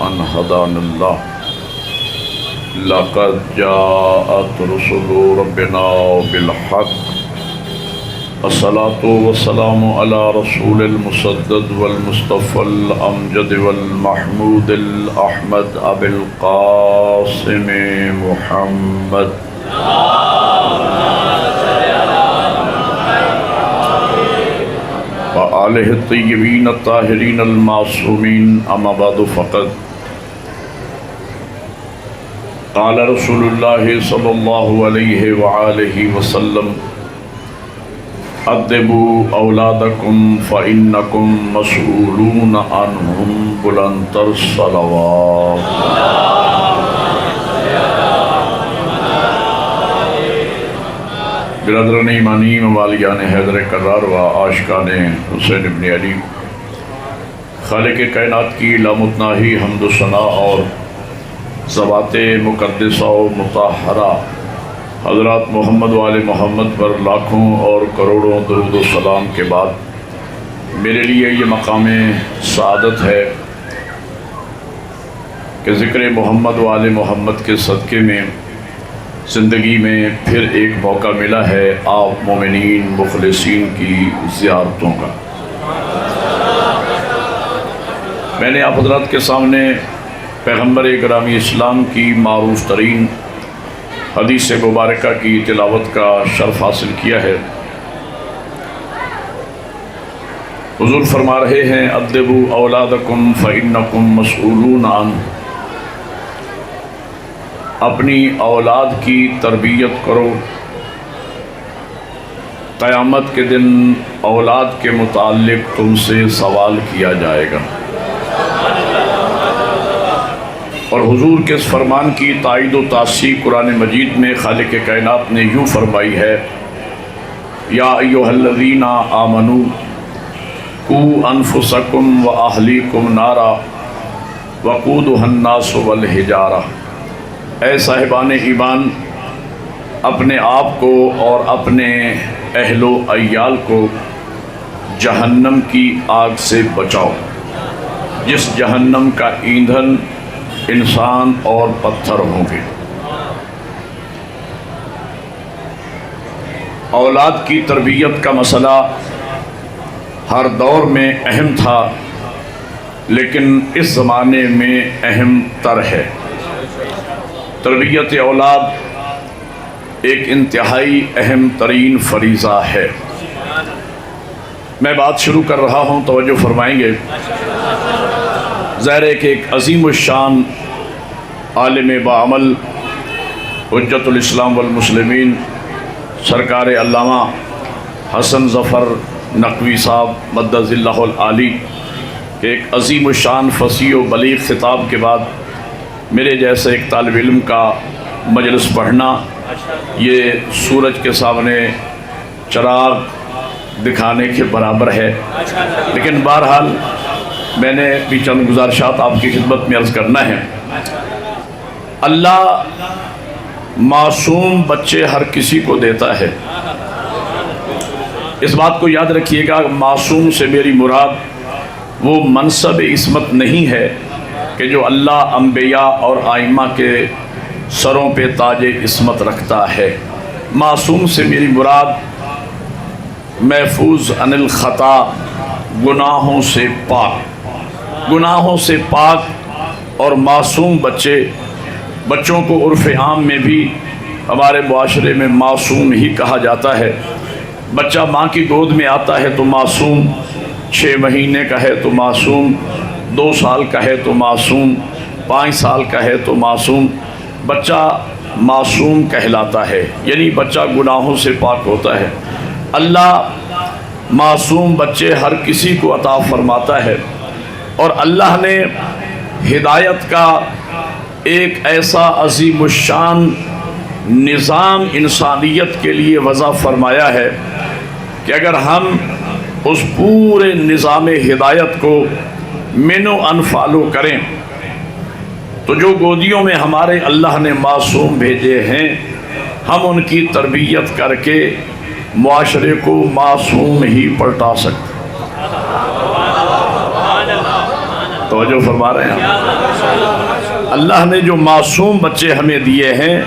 أن هدانا الله لقد جاءت رسل ربنا بالحق الصلاة والسلام على رسول المسدد والمصطفى الأمجد والمحمود الأحمد أبي القاسم محمد وآله الطيبين الطاهرين المعصومين أما بعد فقد قال رسول الله صلى الله عليه وآله وسلم أدبوا أولادكم فإنكم مسؤولون عنهم بلند الصلوات. برادران ایمانی موالیان حیدر کرار و عاشقان حسین ابن علی، خالق کائنات کی لامتناہی حمد و ثنا اور ذوات مقدسہ و مطہرہ حضرات محمد و آل محمد پر لاکھوں اور کروڑوں درود و سلام کے بعد میرے لیے یہ مقام سعادت ہے کہ ذکر محمد و آل محمد کے صدقے میں زندگی میں پھر ایک موقع ملا ہے آپ مومنین مخلصین کی زیارتوں کا۔ میں نے آپ حضرات کے سامنے پیغمبر گرامی اسلام کی معروف ترین حدیث مبارکہ کی تلاوت کا شرف حاصل کیا ہے۔ حضور فرما رہے ہیں ادبوا اولادکم فإنکم مسئولون عنہ، اپنی اولاد کی تربیت کرو، قیامت کے دن اولاد کے متعلق تم سے سوال کیا جائے گا۔ اور حضور کے اس فرمان کی تائید و تصحیح قرآن مجید میں خالق کائنات نے یوں فرمائی ہے یا ایھا الذین آمنوا قوا انفسکم واہلیکم نارا وقودھا الناس والحجارہ، اے صاحبان ایمان اپنے آپ کو اور اپنے اہل و عیال کو جہنم کی آگ سے بچاؤ، جس جہنم کا ایندھن انسان اور پتھر ہوں گے۔ اولاد کی تربیت کا مسئلہ ہر دور میں اہم تھا، لیکن اس زمانے میں اہم تر ہے۔ تربیت اولاد ایک انتہائی اہم ترین فریضہ ہے۔ میں بات شروع کر رہا ہوں، توجہ فرمائیں گے۔ ظاہر ہے کہ ایک عظیم الشان عالم بعمل حجت الاسلام والمسلمین سرکار علامہ حسن ظفر نقوی صاحب مدد اللہ العالی کے ایک عظیم الشان فصیح و بلیغ خطاب کے بعد میرے جیسے ایک طالب علم کا مجلس پڑھنا یہ سورج کے سامنے چراغ دکھانے کے برابر ہے، لیکن بہرحال میں نے بھی چند گزارشات آپ کی خدمت میں عرض کرنا ہے۔ اللہ معصوم بچے ہر کسی کو دیتا ہے، اس بات کو یاد رکھیے گا۔ معصوم سے میری مراد وہ منصب عصمت نہیں ہے کہ جو اللہ انبیاء اور ائمہ کے سروں پہ تاج عصمت رکھتا ہے۔ معصوم سے میری مراد محفوظ عن الخطا، گناہوں سے پاک، گناہوں سے پاک اور معصوم بچوں کو عرف عام میں بھی ہمارے معاشرے میں معصوم ہی کہا جاتا ہے۔ بچہ ماں کی گود میں آتا ہے تو معصوم، 6 مہینے کا ہے تو معصوم، 2 سال کا ہے تو معصوم، 5 سال کا ہے تو معصوم، بچہ معصوم کہلاتا ہے، یعنی بچہ گناہوں سے پاک ہوتا ہے۔ اللہ معصوم بچے ہر کسی کو عطا فرماتا ہے، اور اللہ نے ہدایت کا ایک ایسا عظیم الشان نظام انسانیت کے لیے وضع فرمایا ہے کہ اگر ہم اس پورے نظام ہدایت کو مینو انفالو کریں تو جو گودیوں میں ہمارے اللہ نے معصوم بھیجے ہیں، ہم ان کی تربیت کر کے معاشرے کو معصوم ہی پلٹا سکتے۔ توجہ فرما رہے ہیں؟ اللہ نے جو معصوم بچے ہمیں دیے ہیں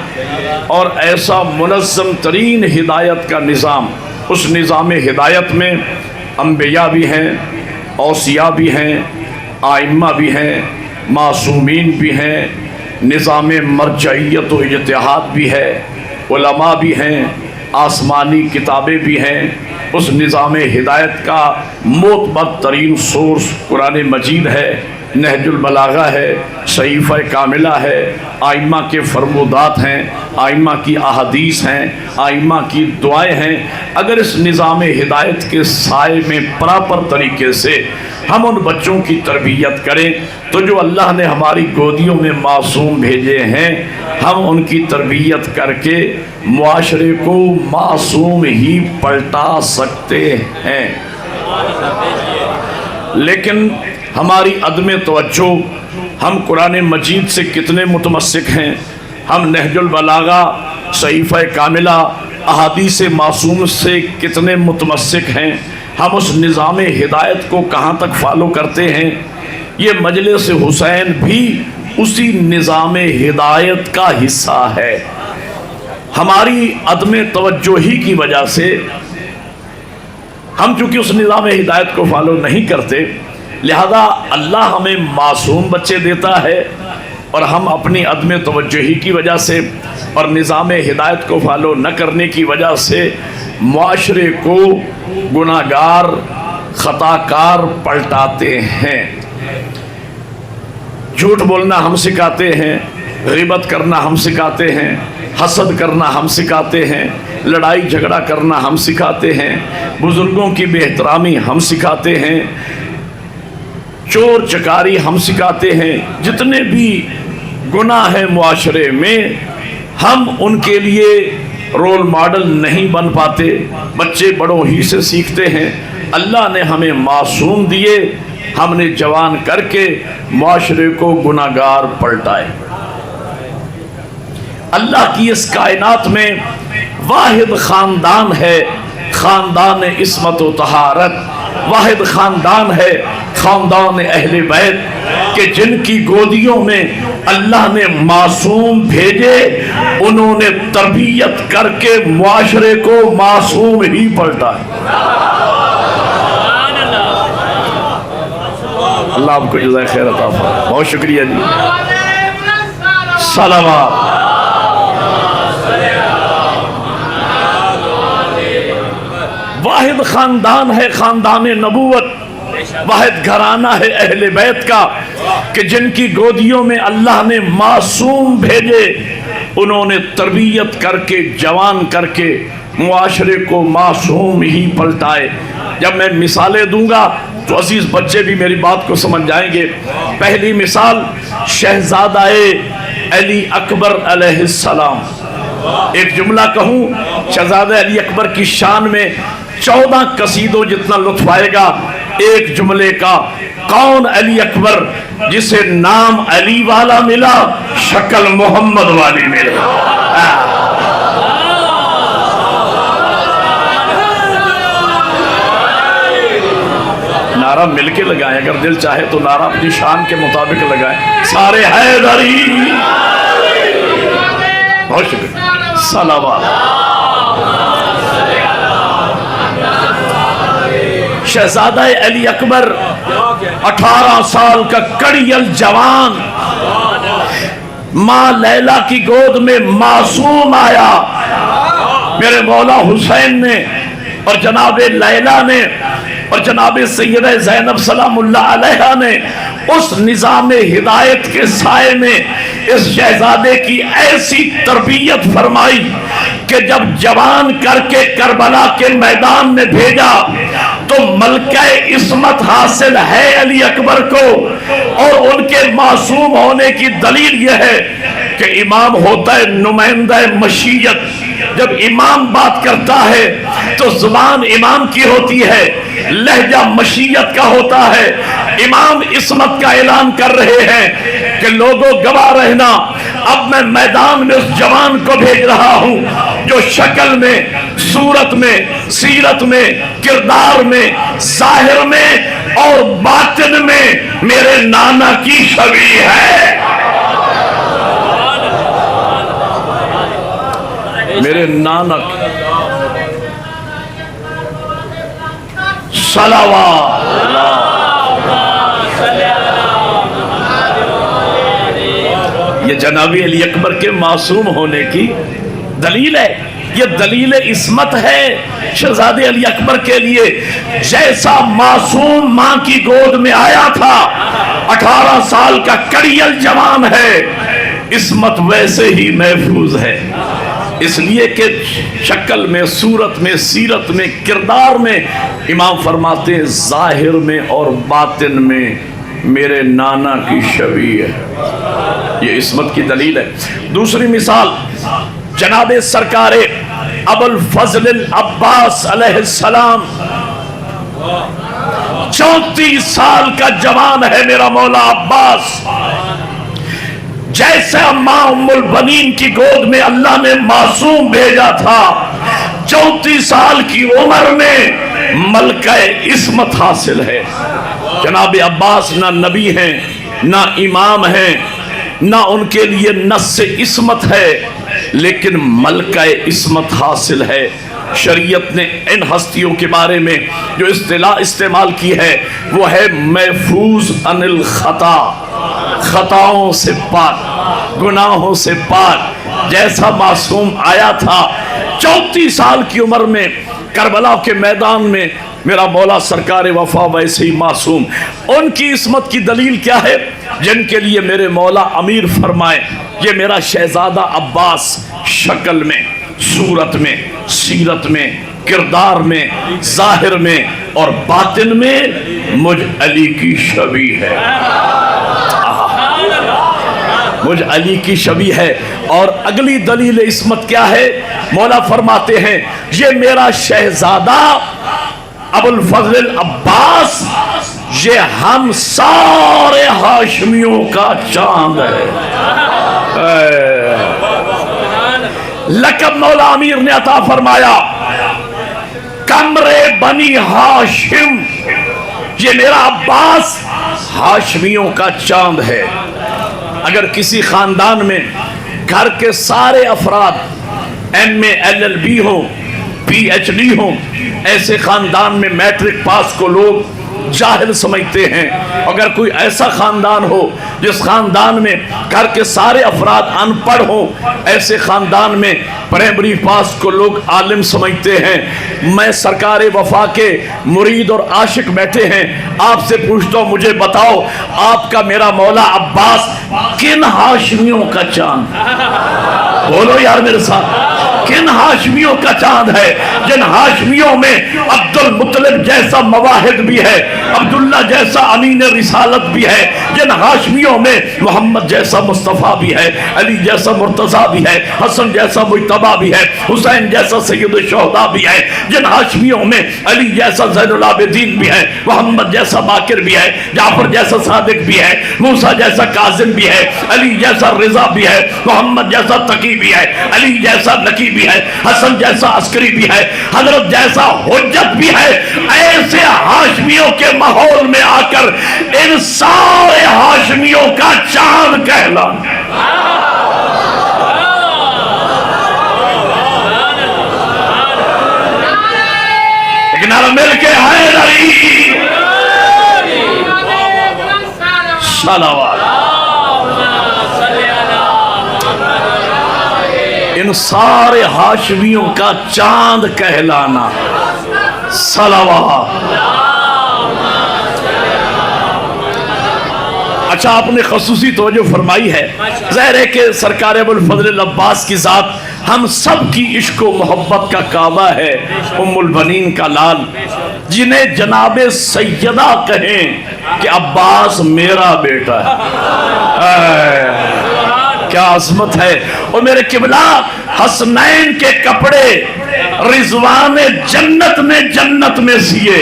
اور ایسا منظم ترین ہدایت کا نظام، اس نظام ہدایت میں انبیاء بھی ہیں، اوصیاء بھی ہیں، آئمہ بھی ہیں، معصومین بھی ہیں، نظام مرجعیت و اجتہاد بھی ہے، علماء بھی ہیں، آسمانی کتابیں بھی ہیں۔ اس نظام ہدایت کا معتبر ترین سورس قرآن مجید ہے، نہج البلاغہ ہے، صحیفہ کاملہ ہے، آئمہ کے فرمودات ہیں، آئمہ کی احادیث ہیں، آئمہ کی دعائیں ہیں۔ اگر اس نظام ہدایت کے سائے میں پراپر طریقے سے ہم ان بچوں کی تربیت کریں تو جو اللہ نے ہماری گودیوں میں معصوم بھیجے ہیں، ہم ان کی تربیت کر کے معاشرے کو معصوم ہی پلٹا سکتے ہیں۔ لیکن ہماری عدم توجہ، ہم قرآن مجید سے کتنے متمسک ہیں، ہم نہج البلاغہ، صحیفہ کاملہ، احادیث معصوم سے کتنے متمسک ہیں، ہم اس نظام ہدایت کو کہاں تک فالو کرتے ہیں۔ یہ مجلس حسین بھی اسی نظام ہدایت کا حصہ ہے۔ ہماری عدم توجہی کی وجہ سے ہم چونکہ اس نظام ہدایت کو فالو نہیں کرتے، لہذا اللہ ہمیں معصوم بچے دیتا ہے اور ہم اپنی عدم توجہی کی وجہ سے اور نظام ہدایت کو فالو نہ کرنے کی وجہ سے معاشرے کو گناہگار، خطا کار پلٹاتے ہیں۔ جھوٹ بولنا ہم سکھاتے ہیں، غیبت کرنا ہم سکھاتے ہیں، حسد کرنا ہم سکھاتے ہیں، لڑائی جھگڑا کرنا ہم سکھاتے ہیں، بزرگوں کی بے احترامی ہم سکھاتے ہیں، چور چکاری ہم سکھاتے ہیں۔ جتنے بھی گناہ ہیں معاشرے میں، ہم ان کے لیے رول ماڈل نہیں بن پاتے، بچے بڑوں ہی سے سیکھتے ہیں۔ اللہ نے ہمیں معصوم دیے، ہم نے جوان کر کے معاشرے کو گناہگار پلٹائے۔ اللہ کی اس کائنات میں واحد خاندان ہے، خاندان عصمت و طہارت، واحد خاندان ہے خاندان اہل بیت کہ جن کی گودیوں میں اللہ نے معصوم بھیجے، انہوں نے تربیت کر کے معاشرے کو معصوم ہی پلٹائے۔ اللہ آپ کو جزائے خیر عطا فرمائے۔ بہت شکریہ جی، صلوات۔ واحد خاندان ہے خاندان نبوت، واحد گھرانہ ہے اہل بیت کا کہ جن کی گودیوں میں اللہ نے معصوم بھیجے، انہوں نے تربیت کر کے جوان کر کے معاشرے کو معصوم ہی پلٹائے۔ جب میں مثالیں دوں گا تو عزیز بچے بھی میری بات کو سمجھ جائیں گے۔ پہلی مثال شہزادہ علی اکبر علیہ السلام۔ ایک جملہ کہوں شہزادہ علی اکبر کی شان میں 14 قصیدوں جتنا لطف آئے گا ایک جملے کا۔ کون علی اکبر جسے نام علی والا ملا، شکل محمد والی ملے۔ نعرہ مل کے لگائیں، اگر دل چاہے تو نعرہ اپنی شان کے مطابق لگائیں۔ سارے حیدری۔ بہت شکریہ، صلوات۔ شہزادہ علی اکبر 18 سال کا کڑیل جوان ماں لیلا کی گود میں معصوم آیا۔ میرے مولا حسین نے اور جناب لیلا نے اور جناب سیدہ زینب سلام اللہ علیہا نے اس نظام ہدایت کے سائے میں اس شہزادے کی ایسی تربیت فرمائی کہ جب جوان کر کے کربلا کے میدان میں بھیجا تو ملکہ عصمت حاصل ہے علی اکبر کو، اور ان کے معصوم ہونے کی دلیل یہ ہے کہ امام ہوتا ہے نمائندہ مشیت۔ جب امام بات کرتا ہے تو زبان امام کی ہوتی ہے، لہجہ مشیت کا ہوتا ہے۔ امام عصمت کا اعلان کر رہے ہیں کہ لوگوں گواہ رہنا، اب میں میدان میں اس جوان کو بھیج رہا ہوں جو شکل میں، صورت میں، سیرت میں، کردار میں، ظاہر میں اور باطن میں میرے نانا کی شبیہ ہے. میرے نانا صلوات. یہ جناب علی اکبر کے معصوم ہونے کی دلیل ہے. یہ دلیل عصمت ہے شہزادے علی اکبر کے لیے. جیسا معصوم ماں کی گود میں آیا تھا، 18 سال کا کڑیل جوان ہے، عصمت ویسے ہی محفوظ ہے. اس لیے کہ شکل میں، صورت میں، سیرت میں، کردار میں امام فرماتے ہیں ظاہر میں اور باطن میں میرے نانا کی شبیہ ہے. یہ عصمت کی دلیل ہے. دوسری مثال جناب سرکار ابو الفضل العباس علیہ السلام، 34 سال کا جوان ہے میرا مولا عباس. جیسے ماں ام البنین کی گود میں اللہ نے معصوم بھیجا تھا، 34 سال کی عمر میں ملکہ عصمت حاصل ہے. جناب عباس نہ نبی ہیں، نہ امام ہیں، نہ ان کے لیے نص عصمت ہے، لیکن ملکہ عصمت حاصل ہے. شریعت نے ان ہستیوں کے بارے میں جو اصطلاح استعمال کی ہے وہ ہے محفوظ عن الخطا، خطاؤں سے پاک، گناہوں سے پاک. جیسا معصوم آیا تھا 34 سال کی عمر میں کربلا کے میدان میں میرا مولا سرکار وفا ویسے ہی معصوم. ان کی عصمت کی دلیل کیا ہے؟ جن کے لیے میرے مولا امیر فرمائے یہ میرا شہزادہ عباس شکل میں، صورت میں، سیرت میں، کردار میں، ظاہر میں اور باطن میں مجھ علی کی شبیہ ہے. مجھ علی کی شبیہ ہے. اور اگلی دلیل عصمت کیا ہے؟ مولا فرماتے ہیں یہ میرا شہزادہ ابو الفضل العباس یہ ہم سارے ہاشمیوں کا چاند ہے. لقب مولا امیر نے عطا فرمایا کمرے بنی ہاشم. یہ میرا عباس ہاشمیوں کا چاند ہے. اگر کسی خاندان میں گھر کے سارے افراد M A L L B ہوں، پی ایچ ڈی ہوں، ایسے خاندان میں میٹرک پاس کو لوگ جاہل سمجھتے ہیں. اگر کوئی ایسا خاندان ہو جس خاندان میں گھر کے سارے افراد ان پڑھ ہوں، ایسے خاندان میں پرائمری پاس کو لوگ عالم سمجھتے ہیں. میں سرکار وفا کے مرید اور عاشق بیٹھے ہیں، آپ سے پوچھتا ہوں مجھے بتاؤ آپ کا میرا مولا عباس کن ہاشمیوں کا چاند؟ بولو یار میرے ساتھ، کن ہاشمیوں کا چاند ہے؟ جن ہاشمیوں میں عبد المطلب جیسا مواہد بھی ہے، عبداللہ جیسا امین رسالت بھی ہے، جن ہاشمیوں میں محمد جیسا مصطفیٰ بھی ہے، علی جیسا مرتضیٰ بھی ہے، حسن جیسا مجتبیٰ بھی ہے، حسین جیسا سید الشہداء بھی ہے، جن ہاشمیوں میں علی جیسا زین العابدین بھی ہے، محمد جیسا باقر بھی ہے، جعفر جیسا صادق بھی ہے، موسیٰ جیسا کاظم بھی ہے، علی جیسا رضا بھی ہے، محمد جیسا تقی بھی ہے، علی جیسا نقی بھی ہے، حسن جیسا عسکری بھی ہے، حضرت جیسا حجت بھی ہے. ایسے ہاشمیوں کے ماحول میں آ کر ان سارے ہاشمیوں کا چاند کہلانا. ایک نعرہ مل کے حیدری صلوات. ان سارے ہاشمیوں کا چاند کہلانا. صلوات. اچھا آپ نے خصوصی توجہ فرمائی ہے. ظاہر ہے کہ سرکار ابو الفضل العباس کی ذات ہم سب کی عشق و محبت کا کعبہ ہے. ام البنین کا لال جنہیں جناب سیدہ کہیں کہ عباس میرا بیٹا ہے. کیا عظمت ہے. اور میرے قبلہ حسنین کے کپڑے رضوان جنت میں سیے،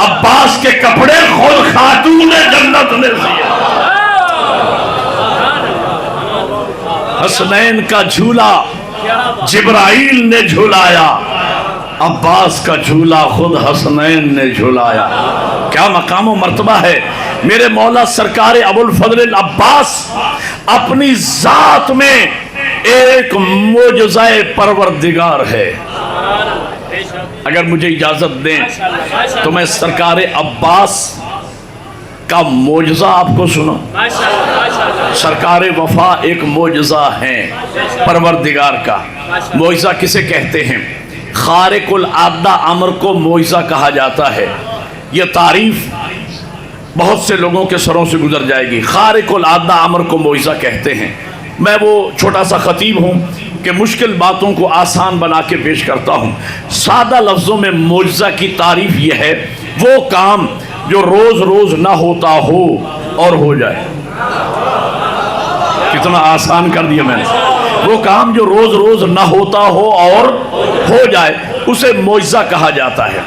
عباس کے کپڑے خود خاتون جنت نے سیے. حسنین کا جھولا جبرائیل نے جھولایا، عباس کا جھولا خود حسنین نے جھولایا. کیا مقام و مرتبہ ہے. میرے مولا سرکار ابوالفضل العباس اپنی ذات میں ایک معجزہ پروردگار ہے. اگر مجھے اجازت دیں تو میں سرکار عباس کا معجزہ آپ کو سنوں. سرکار وفا ایک معجزہ ہیں پروردگار کا. معجزہ کسے کہتے ہیں؟ خارق العادہ امر کو معجزہ کہا جاتا ہے. یہ تعریف بہت سے لوگوں کے سروں سے گزر جائے گی. خارق العادہ امر کو معجزہ کہتے ہیں. میں وہ چھوٹا سا خطیب ہوں کہ مشکل باتوں کو آسان بنا کے پیش کرتا ہوں. سادہ لفظوں میں معجزہ کی تعریف یہ ہے: وہ کام جو روز روز نہ ہوتا ہو اور ہو جائے. کتنا آسان کر دیا میں نے. وہ کام جو روز روز نہ ہوتا ہو اور ہو جائے اسے معجزہ کہا جاتا ہے.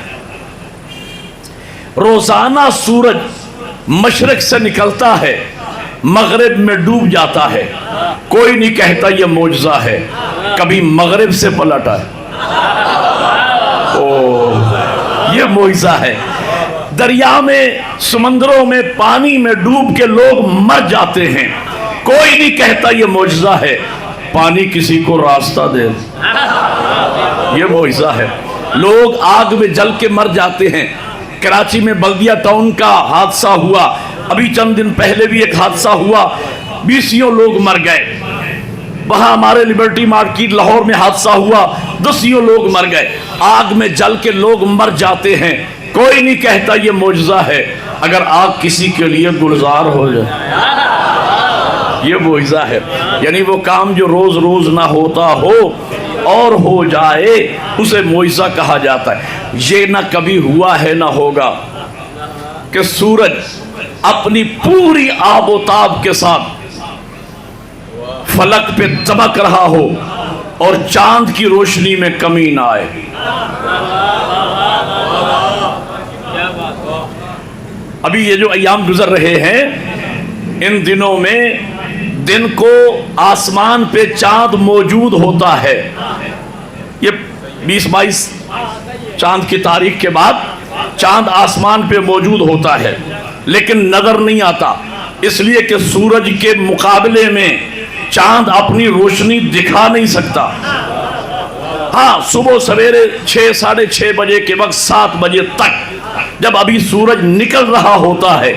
روزانہ سورج مشرق سے نکلتا ہے مغرب میں ڈوب جاتا ہے. کوئی نہیں کہتا یہ معجزہ ہے. کبھی مغرب سے پلٹا ہے. یہ معجزہ ہے. دریا میں سمندروں میں پانی میں ڈوب کے لوگ مر جاتے ہیں. کوئی نہیں کہتا یہ معجزہ ہے. پانی کسی کو راستہ دے, یہ معجزہ ہے. لوگ آگ میں جل کے مر جاتے ہیں. کراچی میں بلدیہ ٹاؤن کا حادثہ ہوا. ابھی چند دن پہلے بھی ایک حادثہ ہوا, 20 لوگ مر گئے. وہاں ہمارے لبرٹی مارکیٹ لاہور میں حادثہ ہوا, 10 لوگ مر گئے. آگ میں جل کے لوگ مر جاتے ہیں. کوئی نہیں کہتا یہ معجزہ ہے. اگر آگ کسی کے لیے گلزار ہو جائے یہ معجزہ ہے. یعنی وہ کام جو روز روز نہ ہوتا ہو اور ہو جائے اسے معجزہ کہا جاتا ہے. یہ نہ کبھی ہوا ہے نہ ہوگا کہ سورج اپنی پوری آب و تاب کے ساتھ فلک پہ چمک رہا ہو اور چاند کی روشنی میں کمی نہ آئے. ابھی یہ جو ایام گزر رہے ہیں ان دنوں میں دن کو آسمان پہ چاند موجود ہوتا ہے. یہ 20-22 چاند کی تاریخ کے بعد چاند آسمان پہ موجود ہوتا ہے لیکن نظر نہیں آتا, اس لیے کہ سورج کے مقابلے میں چاند اپنی روشنی دکھا نہیں سکتا. ہاں صبح سویرے 6-6:30 بجے کے وقت 7 بجے تک جب ابھی سورج نکل رہا ہوتا ہے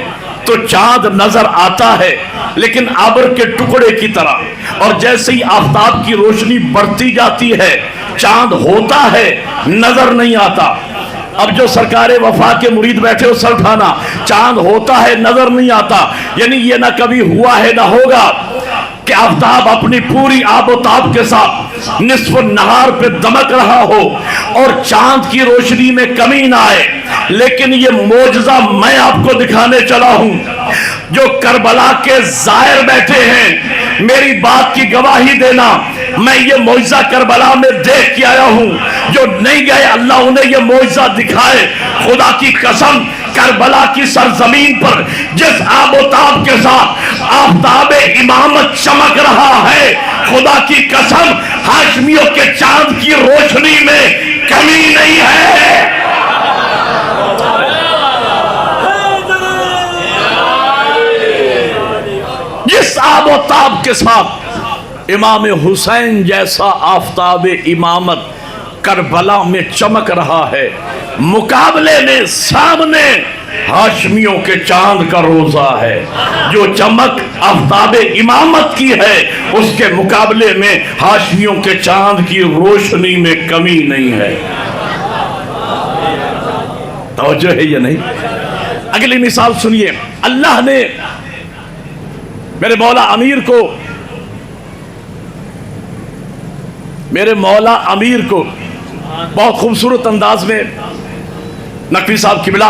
تو چاند نظر آتا ہے لیکن ابر کے ٹکڑے کی طرح, اور جیسے ہی آفتاب کی روشنی بڑھتی جاتی ہے چاند ہوتا ہے نظر نہیں آتا. اب جو سرکار وفا کے مرید بیٹھے ہو سر اٹھانا, چاند ہوتا ہے نظر نہیں آتا. یعنی یہ نہ کبھی ہوا ہے نہ ہوگا کہ آفتاب اپنی پوری آب و تاب کے ساتھ نصف النہار پہ دمک رہا ہو اور چاند کی روشنی میں کمی نہ آئے. لیکن یہ معجزہ میں آپ کو دکھانے چلا ہوں. جو کربلا کے زائر بیٹھے ہیں میری بات کی گواہی دینا, میں یہ معجزہ کربلا میں دیکھ کے آیا ہوں. جو نہیں گئے اللہ انہیں یہ معجزہ دکھائے. خدا کی قسم کربلا کی سرزمین پر جس آب و تاب کے ساتھ آفتاب امامت چمک رہا ہے, خدا کی قسم ہاشمیوں کے چاند کی روشنی میں کمی نہیں ہے. جس آب و تاب کے ساتھ امام حسین جیسا آفتاب امامت کربلا میں چمک رہا ہے, مقابلے میں سامنے ہاشمیوں کے چاند کا روزہ ہے. جو چمک آفتاب امامت کی ہے اس کے مقابلے میں ہاشمیوں کے چاند کی روشنی میں کمی نہیں ہے. توجہ ہے یا نہیں؟ اگلی مثال سنیے. اللہ نے میرے مولا امیر کو بہت خوبصورت انداز میں نقوی صاحب قبلہ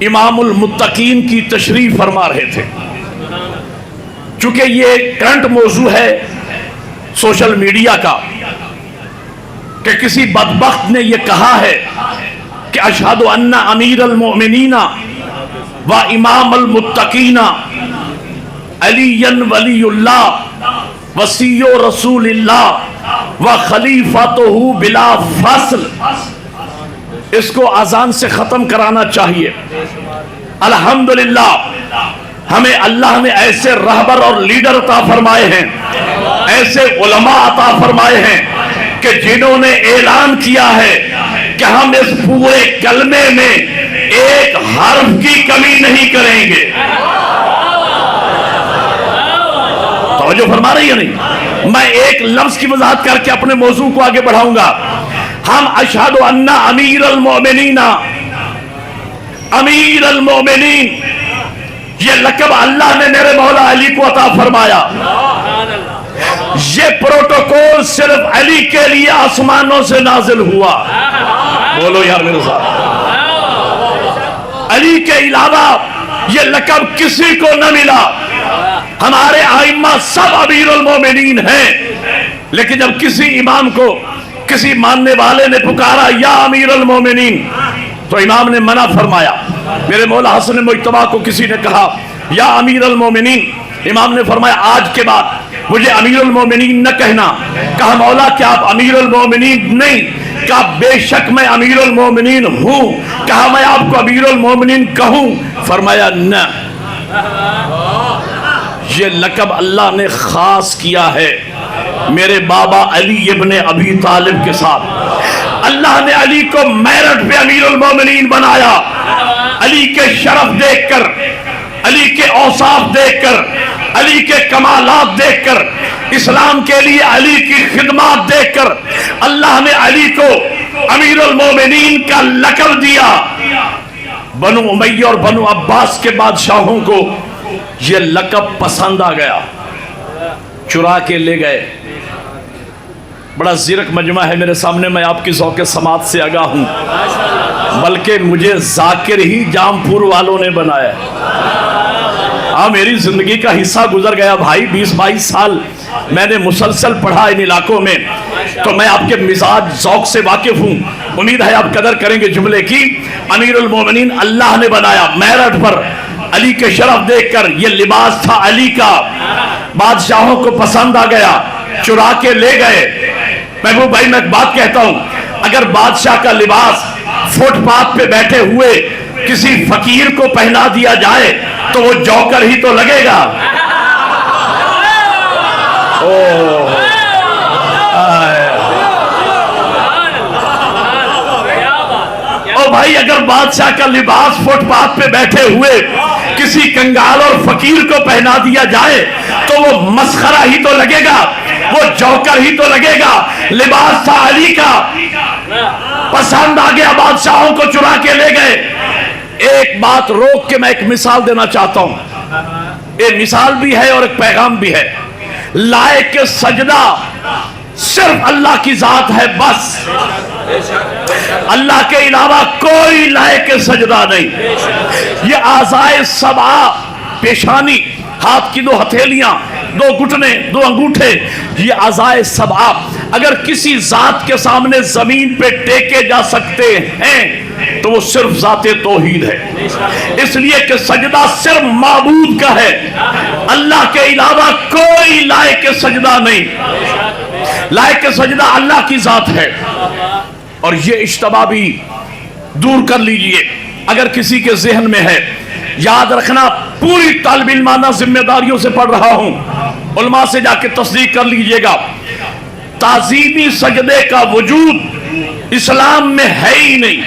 امام المتقین کی تشریف فرما رہے تھے. چونکہ یہ کرنٹ موضوع ہے سوشل میڈیا کا کہ کسی بدبخت نے یہ کہا ہے کہ اشہد ان امیر المؤمنین و امام المتقین علی ولی اللہ وصی رسول اللہ و خلیفتہ بلا فصل. اس کو اذان سے ختم کرانا چاہیے۔ الحمدللہ ہمیں اللہ نے ایسے رہبر اور لیڈر عطا فرمائے ہیں، ایسے علماء عطا فرمائے ہیں کہ جنہوں نے اعلان کیا ہے کہ ہم اس پورے کلمے میں ایک حرف کی کمی نہیں کریں گے۔ توجہ فرما رہی ہے نہیں؟ میں ایک لفظ کی وضاحت کر کے اپنے موضوع کو آگے بڑھاؤں گا۔ ہم اشہد ان امیر المؤمنین، امیر المؤمنین یہ لقب اللہ نے میرے مولا علی کو عطا فرمایا۔ یہ پروٹوکول صرف علی کے لیے آسمانوں سے نازل ہوا۔ بولو یار میرے ساتھ، علی کے علاوہ یہ لقب کسی کو نہ ملا۔ ہمارے ائمہ سب امیر المومنین ہیں، لیکن جب کسی امام کو کسی ماننے والے نے پکارا یا امیر المومنین تو امام نے منع فرمایا۔ میرے مولا حسن مجتبیٰ کو کسی نے کہا یا امیر المومنین، امام نے فرمایا آج کے بعد مجھے امیر المومنین نہ کہنا۔ کہا مولا کیا آپ امیر المومنین نہیں؟ کہا بے شک میں امیر المومنین ہوں۔ کہا میں آپ کو امیر المومنین کہوں؟ فرمایا نہ، یہ لقب اللہ نے خاص کیا ہے میرے بابا علی ابن ابی طالب کے ساتھ۔ اللہ نے علی کو میرٹ پہ امیر المومنین بنایا۔ علی کے شرف دیکھ کر، علی کے اوصاف دیکھ کر، علی کے کمالات دیکھ کر، اسلام کے لیے علی کی خدمات دیکھ کر اللہ نے علی کو امیر المومنین کا لقب دیا۔ بنو امیہ اور بنو عباس کے بادشاہوں کو یہ لقب پسند آ گیا، چرا کے لے گئے۔ بڑا زیرک مجمع ہے میرے سامنے، میں آپ کی ذوق سماعت سے آگاہ ہوں، بلکہ مجھے ذاکر ہی جام پور والوں نے بنایا۔ ہاں میری زندگی کا حصہ گزر گیا بھائی، 20-22 سال میں نے مسلسل پڑھا ان علاقوں میں، تو میں آپ کے مزاج ذوق سے واقف ہوں۔ امید ہے آپ قدر کریں گے جملے کی۔ امیر المومنین اللہ نے بنایا میرٹ پر، علی کے شرف دیکھ کر، یہ لباس تھا علی کا، بادشاہوں کو پسند آ گیا، چرا کے لے گئے۔ محبوب بھائی میں ایک بات کہتا ہوں، اگر بادشاہ کا لباس فٹ پاتھ پہ بیٹھے ہوئے کسی فقیر کو پہنا دیا جائے تو وہ جوکر ہی تو لگے گا۔ او بھائی اگر بادشاہ کا لباس فٹ پاتھ پہ بیٹھے ہوئے کسی کنگال اور فقیر کو پہنا دیا جائے تو وہ مسخرہ ہی تو لگے گا، وہ جوکر ہی تو لگے گا۔ لباس تھا علی کا، پسند آ گیا، بادشاہوں کو چرا کے لے گئے۔ ایک بات روک کے میں ایک مثال دینا چاہتا ہوں، ایک مثال بھی ہے اور ایک پیغام بھی ہے۔ لائق سجدہ صرف اللہ کی ذات ہے، بس اللہ کے علاوہ کوئی لائق سجدہ نہیں۔ یہ اعضائے سبعہ، پیشانی، ہاتھ کی 2 ہتھیلیاں، 2 گھٹنے، 2 انگوٹھے، یہ اعضائے سبعہ اگر کسی ذات کے سامنے زمین پہ ٹیکے جا سکتے ہیں تو وہ صرف ذات توحید ہے، اس لیے کہ سجدہ صرف معبود کا ہے، اللہ کے علاوہ کوئی لائق سجدہ نہیں۔ لائق سجدہ اللہ کی ذات ہے، اور یہ اشتباہ بھی دور کر لیجئے اگر کسی کے ذہن میں ہے۔ یاد رکھنا، پوری طالب علمانہ ذمہ داریوں سے پڑھ رہا ہوں، علماء سے جا کے تصدیق کر لیجئے گا، تعظیمی سجدے کا وجود اسلام میں ہے ہی نہیں۔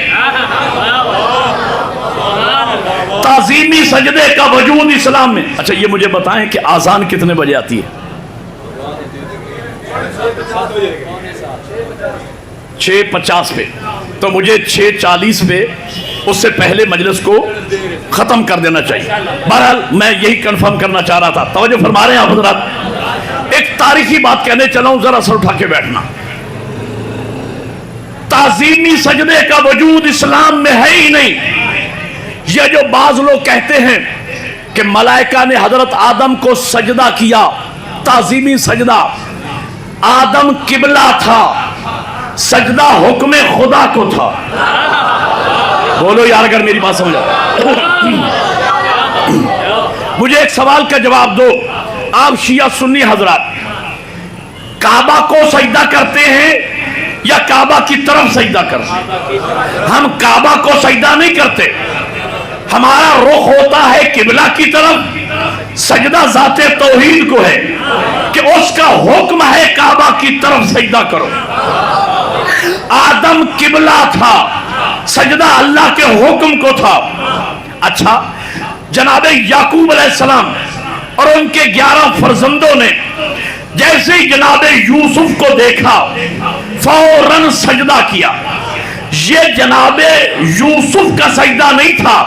تعظیمی سجدے کا وجود اسلام میں۔ اچھا یہ مجھے بتائیں کہ آذان کتنے بجے آتی ہے؟ 6:50 پہ، تو مجھے 6:40 پہ اس سے پہلے مجلس کو ختم کر دینا چاہیے۔ بہرحال میں یہی کنفرم کرنا چاہ رہا تھا۔ توجہ فرما رہے ہیں آپ حضرات؟ ایک تاریخی بات کہنے چلا ہوں، ذرا سر اٹھا کے بیٹھنا۔ تعظیمی سجدے کا وجود اسلام میں ہے ہی نہیں۔ یہ جو بعض لوگ کہتے ہیں کہ ملائکہ نے حضرت آدم کو سجدہ کیا، تعظیمی سجدہ، آدم قبلہ تھا، سجدہ حکم خدا کو تھا۔ بولو یار اگر میری بات سمجھا۔ مجھے ایک سوال کا جواب دو، آپ شیعہ سنی حضرات کعبہ کو سجدہ کرتے ہیں یا کعبہ کی طرف سجدہ کرتے؟ ہم کعبہ کو سجدہ نہیں کرتے، ہمارا رخ ہوتا ہے قبلہ کی طرف۔ سجدہ ذات توحید کو ہے کہ اس کا حکم ہے کعبہ کی طرف سجدہ کرو۔ آدم قبلہ تھا، سجدہ اللہ کے حکم کو تھا۔ اچھا، جناب یعقوب علیہ السلام اور ان کے 11 فرزندوں نے جیسے ہی جناب یوسف کو دیکھا فوراً سجدہ کیا۔ یہ جناب یوسف کا سجدہ نہیں تھا،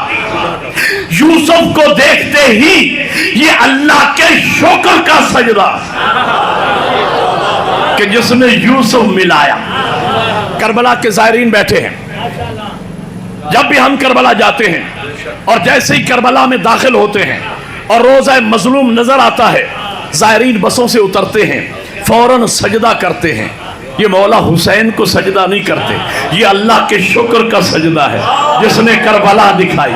یوسف کو دیکھتے ہی یہ اللہ کے شکر کا سجدہ کہ جس نے یوسف ملایا۔ کربلا کے زائرین بیٹھے ہیں، جب بھی ہم کربلا جاتے ہیں اور جیسے ہی کربلا میں داخل ہوتے ہیں اور روضہ مظلوم نظر آتا ہے، زائرین بسوں سے اترتے ہیں، فوراً سجدہ کرتے ہیں۔ یہ مولا حسین کو سجدہ نہیں کرتے، یہ اللہ کے شکر کا سجدہ ہے جس نے کربلا دکھائی۔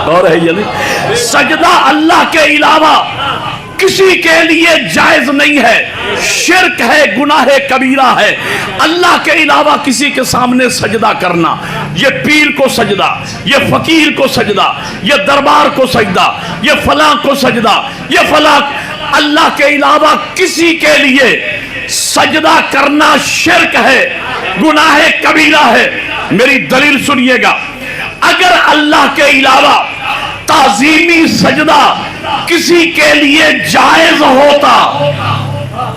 اور ہے یعنی سجدہ اللہ کے علاوہ کسی کے لیے جائز نہیں ہے، شرک ہے، گناہ کبیرہ ہے۔ اللہ کے علاوہ کسی کے سامنے سجدہ کرنا، یہ پیر کو سجدہ، یہ فقیر کو سجدہ، یہ دربار کو سجدہ، یہ فلاں کو سجدہ، یہ فلاں، اللہ کے علاوہ کسی کے لیے سجدہ کرنا شرک ہے، گناہ کبیرہ ہے۔ میری دلیل سنیے گا، اگر اللہ کے علاوہ تعظیمی سجدہ کسی کے لیے جائز ہوتا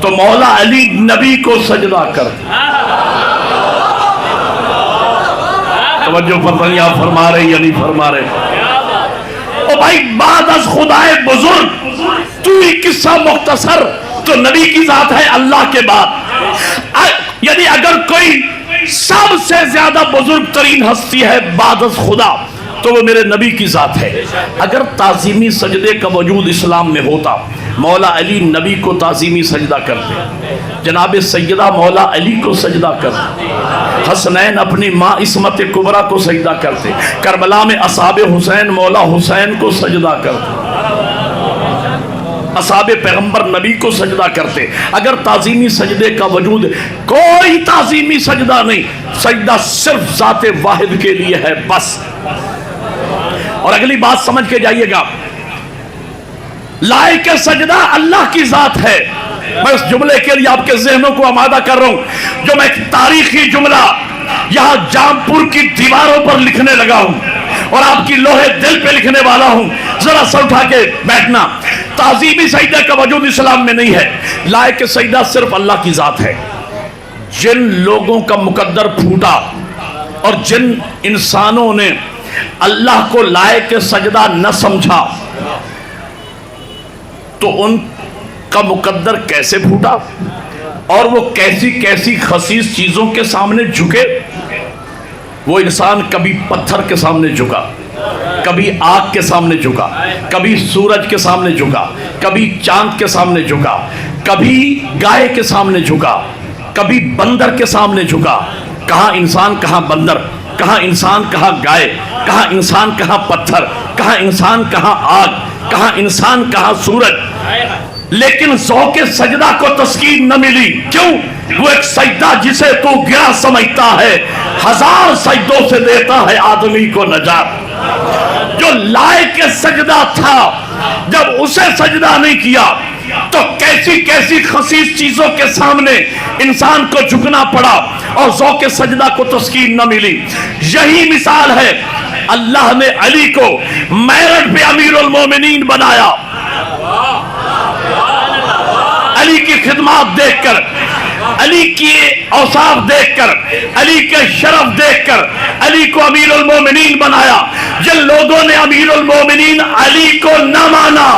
تو مولا علی نبی کو سجدہ کرتا۔ توجہ فرمائیے، آپ فرما رہے یا نہیں فرما رہے؟ او بھائی، بعد از خدائے بزرگ تو ہی قصہ مختصر تو نبی کی ذات ہے اللہ کے بعد۔ یعنی اگر کوئی سب سے زیادہ بزرگ ترین ہستی ہے بعد از خدا تو وہ میرے نبی کی ذات ہے۔ اگر تعظیمی سجدے کا وجود اسلام میں ہوتا، مولا علی نبی کو تعظیمی سجدہ کرتے، جناب سیدہ مولا علی کو سجدہ کرتے، حسنین اپنی ماں عصمت کبریٰ کو سجدہ کرتے، کربلا میں اصحاب حسین مولا حسین کو سجدہ کرتے، اصحاب پیغمبر نبی کو سجدہ کرتے۔ اگر تعظیمی سجدے کا وجود، کوئی تعظیمی سجدہ نہیں، سجدہ صرف ذات واحد کے لیے ہے بس۔ اور اگلی بات سمجھ کے جائیے گا، لائق سجدہ اللہ کی ذات ہے۔ میں اس جملے کے لیے آپ کے ذہنوں کو آمادہ کر رہا ہوں، جو میں ایک تاریخی جملہ یہاں جامپور کی دیواروں پر لکھنے لگا ہوں اور آپ کی لوہے دل پہ لکھنے والا ہوں، ذرا سر اٹھا کے بیٹھنا۔ تعظیمی سجدہ کا وجود اسلام میں نہیں ہے، لائق سجدہ صرف اللہ کی ذات ہے۔ جن لوگوں کا مقدر پھوٹا اور جن انسانوں نے اللہ کو لائق سجدہ نہ سمجھا تو ان کا مقدر کیسے پھوٹا اور وہ کیسی کیسی خسیس چیزوں کے سامنے جھکے۔ وہ انسان کبھی پتھر کے سامنے جھکا، کبھی آگ کے سامنے جھکا، کبھی سورج کے سامنے جھکا، کبھی چاند کے سامنے جھکا، کبھی گائے کے سامنے جھکا، کبھی بندر کے سامنے جھکا۔ کہاں انسان کہاں بندر، کہاں انسان کہاں گائے، کہاں انسان کہاں پتھر، کہاں انسان کہاں آگ، کہاں انسان کہاں سورج۔ لیکن ذوق سجدہ کو تسکین نہ ملی، کیوں؟ وہ ایک سجدہ جسے تو گرا سمجھتا ہے، 1000 سجدوں سے دیتا ہے آدمی کو نجات۔ جو لائق سجدہ تھا، جب اسے سجدہ نہیں کیا تو کیسی کیسی خسیس چیزوں کے سامنے انسان کو جھکنا پڑا اور ذوق سجدہ کو تسکین نہ ملی۔ یہی مثال ہے، اللہ نے علی کو میرٹھ پہ امیر المومنین بنایا۔ علی کی خدمات دیکھ کر، علی کی اوصاف دیکھ کر، علی کے شرف دیکھ کر علی کو امیر المومنین بنایا۔ جن لوگوں نے امیر المومنین علی کو نہ مانا،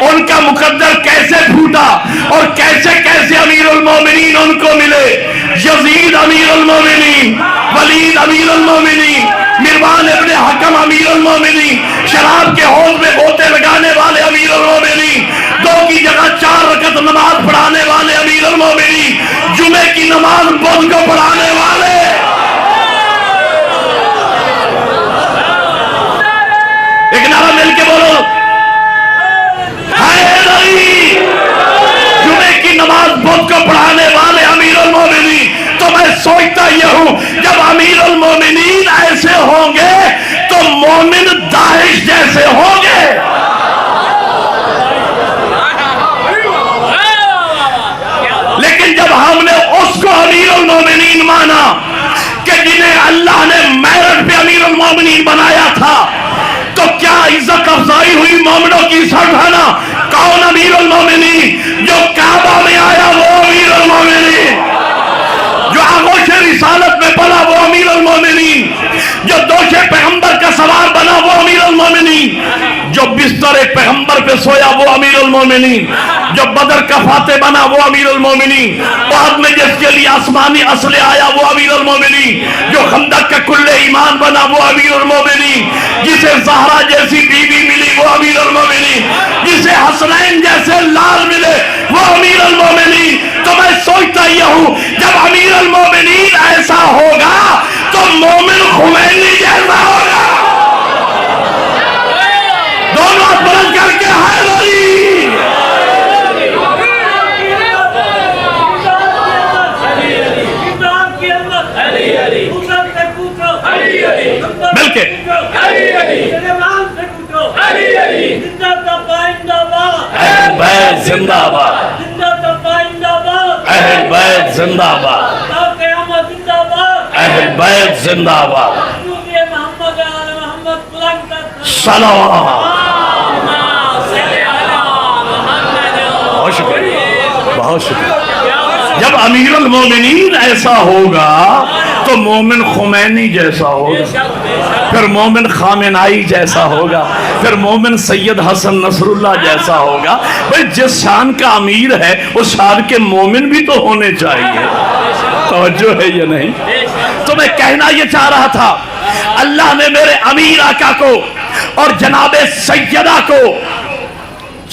ان کا مقدر کیسے پھوٹا اور کیسے کیسے امیر المومنین ان کو ملے۔ یزید امیر المومنین، ولید امیر المومنین، مروان ابن حکم امیر المومنین، شراب کے حوض میں غوطے لگانے والے امیر المومنین، 2 کی جگہ 4 رکعت نماز پڑھانے والے امیر المومنین، جمعے کی نماز بدھ کو پڑھانے والے۔ ایک نعرہ مل کے بولو، حیدری! جمعے کی نماز بدھ کو پڑھانے والے امیر المومنین۔ المومنین ایسے ہوں گے تو مومن داعش جیسے ہوں گے. لیکن جب ہم نے اس کو امیر المومنین مانا کہ جنہیں اللہ نے میرٹ پہ امیر المومنین بنایا تھا، تو کیا عزت افزائی ہوئی مومنوں کی سرخانہ؟ کون امیر المومنین؟ جو کعبہ میں آیا وہ امیر المومنین، جو آغوش رسالت میں پڑا وہ امیر المومنین، جو دوش پیغمبر کا سوار بنا وہ امیر المومنین، جو بستر پیغمبر پہ سویا وہ امیر المومنین، جو بدر کا فاتح بنا وہ امیر المومنین، بعد میں جس کے لیے آسمانی اسلحہ آیا وہ امیر المومنین، جو خندق کا کل ایمان بنا وہ امیر المومنین، جسے زہرا جیسی بیوی ملی وہ امیر المومنین، جسے حسنین جیسے لال ملے وہ امیر المومنین. تو میں سوچتا یہ ہوں جب امیر المومنین ایسا ہوگا تو مومن خمینی جیسا ہوگا. دونوں ہاتھ بلند کر کے حیدری. مل کے اہل بیت زندہ باد، اہل بیت زندہ باد، اہل بیت زندہ باد. صلوات. بہت شکریہ، بہت شکریہ. جب امیر المومنین ایسا ہوگا تو مومن خمینی جیسا ہوگا، پھر مومن خامنائی جیسا ہوگا، پھر مومن سید حسن نصر اللہ جیسا ہوگا. بھئی جس شان کا امیر ہے اس شان کے مومن بھی تو ہونے چاہیے. توجہ ہے یا نہیں؟ تو میں کہنا یہ چاہ رہا تھا، اللہ نے میرے امیر آقا کو اور جناب سیدہ کو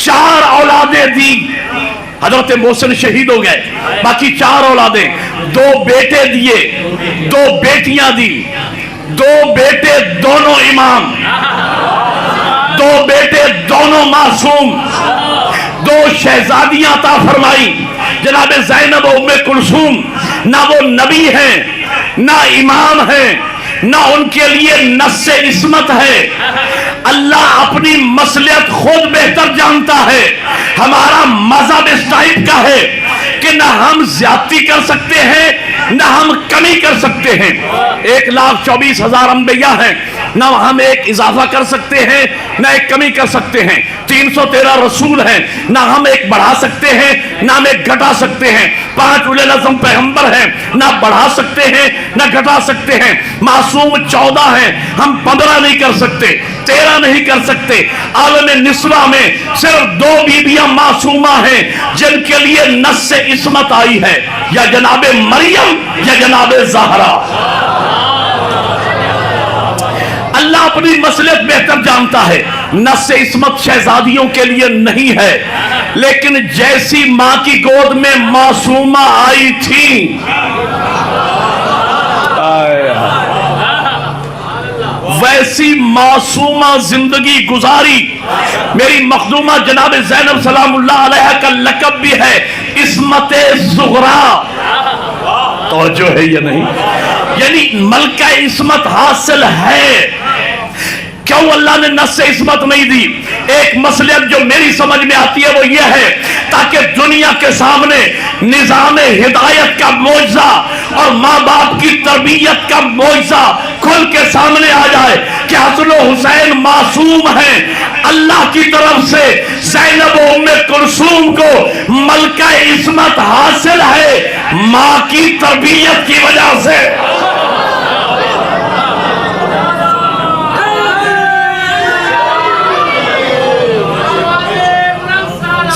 4 اولادیں دی. حضرت محسن شہید ہو گئے، باقی 4 اولادیں، 2 بیٹے دیے، 2 بیٹیاں دی، 2 بیٹے دونوں امام، 2 بیٹے دونوں معصوم، 2 شہزادیاں عطا فرمائی. جناب زینب و ام کلثوم نہ وہ نبی ہیں نہ امام ہیں، نہ ان کے لیے نص عصمت ہے. اللہ اپنی مصلحت خود بہتر جانتا ہے. ہمارا مذہب اس ٹائپ کا ہے کہ نہ ہم زیادتی کر سکتے ہیں نہ ہم کمی کر سکتے ہیں. 1,24,000 انبیاء ہیں، نہ ہم ایک اضافہ کر سکتے ہیں نہ ایک کمی کر سکتے ہیں. 313 رسول ہیں، نہ ہم ایک بڑھا سکتے ہیں نہ ہم ایک گھٹا سکتے ہیں. 5 اولو العزم پیغمبر ہیں، نہ بڑھا سکتے ہیں نہ گھٹا سکتے ہیں. معصوم 14 ہیں، ہم 15 نہیں کر سکتے، 13 نہیں کر سکتے. عالم نسوہ میں صرف 2 بیویاں معصومہ ہیں جن کے لیے نص عصمت آئی ہے، یا جناب مریم یا جناب زہرا. اللہ اپنی مصلحت بہتر جانتا ہے. نص عصمت شہزادیوں کے لیے نہیں ہے، لیکن جیسی ماں کی گود میں معصومہ آئی تھی ویسی معصومہ زندگی گزاری. میری مخدومہ جناب زینب سلام اللہ علیہ کا لقب بھی ہے عصمت زغرا. توجہ ہے یا نہیں؟ یعنی ملکہ عصمت حاصل ہے. کیوں اللہ نے نص عصمت نہیں دی؟ ایک مصلحت جو میری سمجھ میں آتی ہے وہ یہ ہے تاکہ دنیا کے سامنے نظام ہدایت کا معجزہ اور ماں باپ کی تربیت کا معجزہ کھل کے سامنے آ جائے کہ حسن و حسین معصوم ہیں. اللہ کی طرف سے زینب و ام کلثوم کو ملکہ عصمت حاصل ہے ماں کی تربیت کی وجہ سے.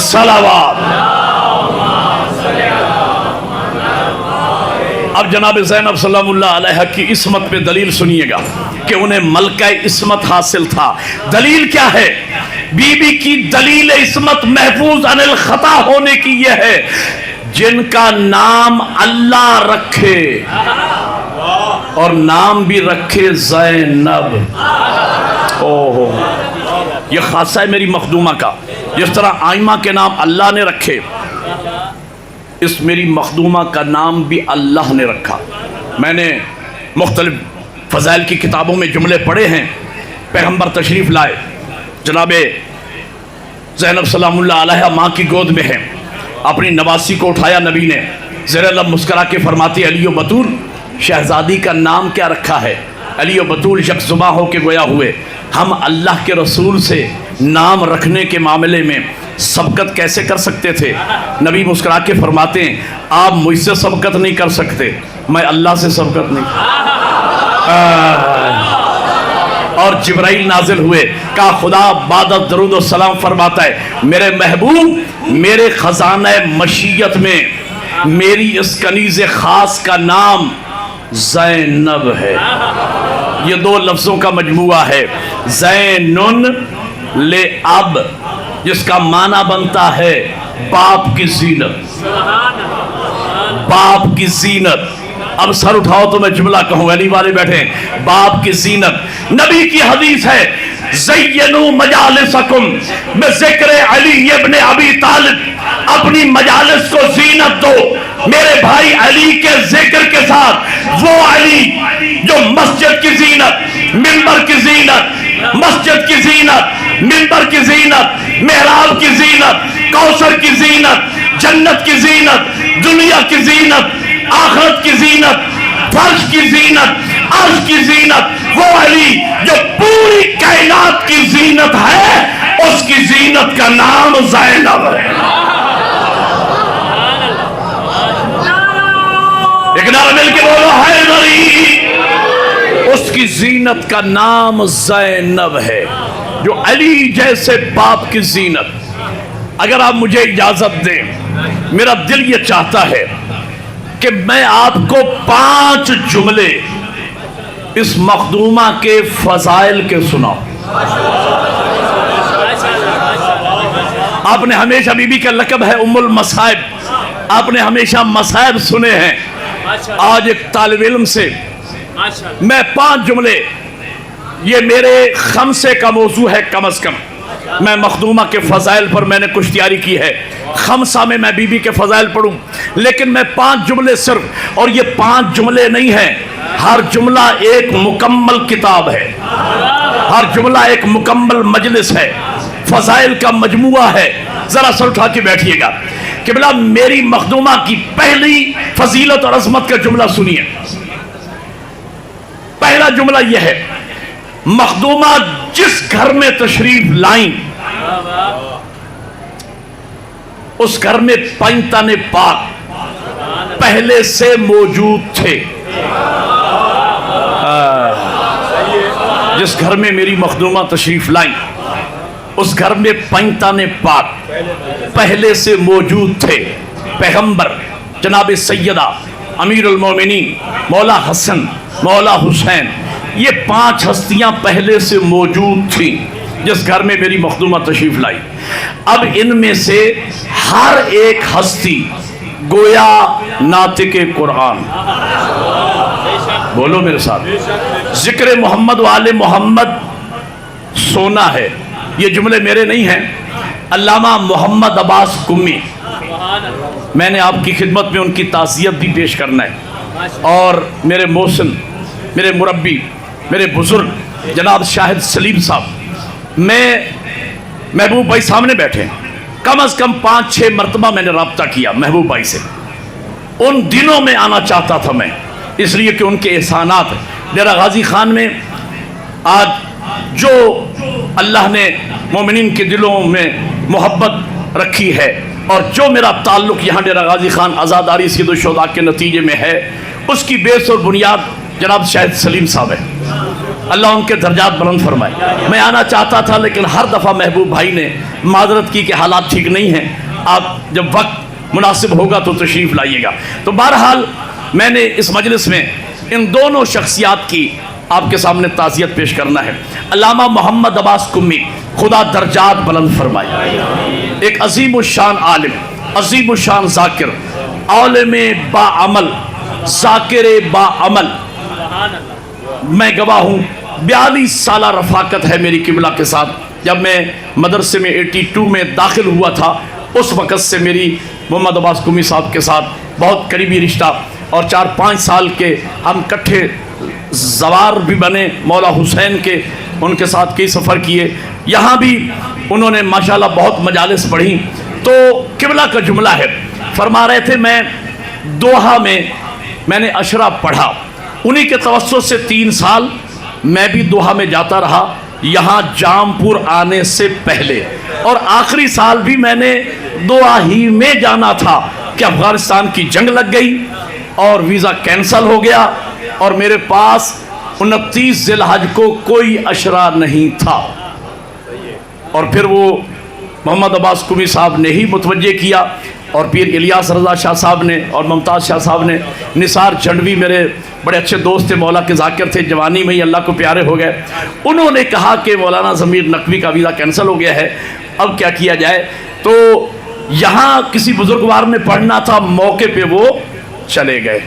صلوات. اب جناب زینب سلام اللہ علیہ کی عصمت پہ دلیل سنیے گا کہ انہیں ملکہ عصمت حاصل تھا. دلیل کیا ہے؟ بی بی کی دلیل عصمت محفوظ عن الخطا ہونے کی یہ ہے جن کا نام اللہ رکھے اور نام بھی رکھے زینب. اوہ یہ خاصہ ہے میری مخدومہ کا. جس طرح آئمہ کے نام اللہ نے رکھے، اس میری مخدومہ کا نام بھی اللہ نے رکھا. میں نے مختلف فضائل کی کتابوں میں جملے پڑھے ہیں. پیغمبر تشریف لائے، جناب زینب سلام اللہ علیہ ماں کی گود میں ہیں، اپنی نواسی کو اٹھایا نبی نے، زیر لب مسکرا کے فرماتی علی و بطول شہزادی کا نام کیا رکھا ہے؟ علی و بطول یک زباں ہو کے گویا ہوئے ہم اللہ کے رسول سے نام رکھنے کے معاملے میں سبقت کیسے کر سکتے تھے؟ نبی مسکرا کے فرماتے ہیں آپ مجھ سے سبقت نہیں کر سکتے، میں اللہ سے سبقت نہیں. اور جبرائیل نازل ہوئے، کہا خدا بعد درود و سلام فرماتا ہے میرے محبوب میرے خزانہ مشیت میں میری اس کنیز خاص کا نام زینب ہے. یہ دو لفظوں کا مجموعہ ہے، زینن لے اب، جس کا معنی بنتا ہے باپ کی زینت. باپ کی زینت. اب سر اٹھاؤ تو میں جملہ کہوں، علی والے بیٹھے ہیں، باپ کی زینت. نبی کی حدیث ہے زینوا مجالسکم بذکر علی ابن ابی طالب، اپنی مجالس کو زینت دو میرے بھائی علی کے ذکر کے ساتھ. وہ علی جو مسجد کی زینت، منبر کی زینت، مسجد کی زینت، منبر کی زینت، محراب کی زینت، کوثر کی زینت، جنت کی زینت، دنیا کی زینت، آخرت کی زینت، فرش کی زینت، عرش کی زینت، وہ علی جو پوری کائنات کی زینت ہے، اس کی زینت کا نام زینب ہے. ایک نعرہ مل کے بولو حیدری. اس کی زینت کا نام زینب ہے، جو علی جیسے باپ کی زینت. اگر آپ مجھے اجازت دیں، میرا دل یہ چاہتا ہے کہ میں آپ کو 5 جملے اس مخدومہ کے فضائل کے سناؤں. آپ نے ہمیشہ بی بی کا لقب ہے ام المصائب، آپ نے ہمیشہ مصائب سنے ہیں. آج ایک طالب علم سے میں 5 جملے، یہ میرے خمسے کا موضوع ہے کم از کم. میں مخدومہ کے فضائل پر میں نے کچھ تیاری کی ہے، خمسہ میں میں بی بی کے فضائل پڑھوں، لیکن میں 5 جملے صرف، اور یہ 5 جملے نہیں ہیں، ہر جملہ ایک مکمل کتاب ہے، ہر جملہ ایک مکمل مجلس ہے، فضائل کا مجموعہ ہے. ذرا سر اٹھا کے بیٹھیے گا. قبلہ میری مخدومہ کی پہلی فضیلت اور عظمت کا جملہ سنیے. پہلا جملہ یہ ہے، مخدومہ جس گھر میں تشریف لائیں اس گھر میں پنجتن پاک پہلے سے موجود تھے. جس گھر میں میری مخدومہ تشریف لائیں اس گھر میں پنجتن پاک پہلے سے موجود تھے. پیغمبر جناب سیدہ امیر المومنین مولا حسن مولا حسین، یہ 5 ہستیاں پہلے سے موجود تھیں جس گھر میں میری مخدومہ تشریف لائی. اب ان میں سے ہر ایک ہستی گویا ناطق قرآن. بولو میرے ساتھ، ذکر محمد و آل محمد سونا ہے. یہ جملے میرے نہیں ہیں، علامہ محمد عباس قمی، میں نے آپ کی خدمت میں ان کی تعزیت بھی پیش کرنا ہے. اور میرے محسن، میرے مربی، میرے بزرگ جناب شاہد سلیم صاحب، میں محبوب بھائی سامنے بیٹھے، کم از کم 5-6 مرتبہ میں نے رابطہ کیا محبوب بھائی سے. ان دنوں میں آنا چاہتا تھا میں، اس لیے کہ ان کے احسانات ڈیرہ غازی خان میں آج جو اللہ نے مومنین کے دلوں میں محبت رکھی ہے، اور جو میرا تعلق یہاں ڈیرہ غازی خان عزاداری سید الشہداء کے نتیجے میں ہے، اس کی بیس اور بنیاد جناب شاہد سلیم صاحب ہے. اللہ ان کے درجات بلند فرمائے. میں آنا چاہتا تھا لیکن ہر دفعہ محبوب بھائی نے معذرت کی کہ حالات ٹھیک نہیں ہیں، آپ جب وقت مناسب ہوگا تو تشریف لائیے گا. تو بہرحال میں نے اس مجلس میں ان دونوں شخصیات کی آپ کے سامنے تعزیت پیش کرنا ہے. علامہ محمد عباس قمی، خدا درجات بلند فرمائے، ایک عظیم الشان عالم، عظیم الشان ذاکر، عالم با عمل، ذاکر با عمل. میں گواہ ہوں 42 سالہ رفاقت ہے میری قبلہ کے ساتھ. جب میں مدرسے میں 82 میں داخل ہوا تھا اس وقت سے میری محمد عباس قمی صاحب کے ساتھ بہت قریبی رشتہ، اور 4-5 سال کے ہم کٹھے زوار بھی بنے مولا حسین کے، ان کے ساتھ کئی سفر کیے، یہاں بھی انہوں نے ماشاءاللہ بہت مجالس پڑھی۔ تو قبلہ کا جملہ ہے، فرما رہے تھے میں دوحہ میں نے عشرہ پڑھا، انہی کے توسط سے 3 سال میں بھی دوحہ میں جاتا رہا، یہاں جام پور آنے سے پہلے، اور آخری سال بھی میں نے دوحہ ہی میں جانا تھا کہ افغانستان کی جنگ لگ گئی اور ویزا کینسل ہو گیا، اور میرے پاس 29 ذی الحج کو کوئی عشرہ نہیں تھا۔ اور پھر وہ محمد عباس قمی صاحب نے ہی متوجہ کیا، اور پیر الیاس رضا شاہ صاحب نے اور ممتاز شاہ صاحب نے، نثار چنڈوی میرے بڑے اچھے دوست تھے، مولا کے ذاکر تھے، جوانی میں ہی اللہ کو پیارے ہو گئے، انہوں نے کہا کہ مولانا ضمیر نقوی کا ویزا کینسل ہو گیا ہے، اب کیا کیا جائے؟ تو یہاں کسی بزرگوار نے پڑھنا تھا، موقع پہ وہ چلے گئے،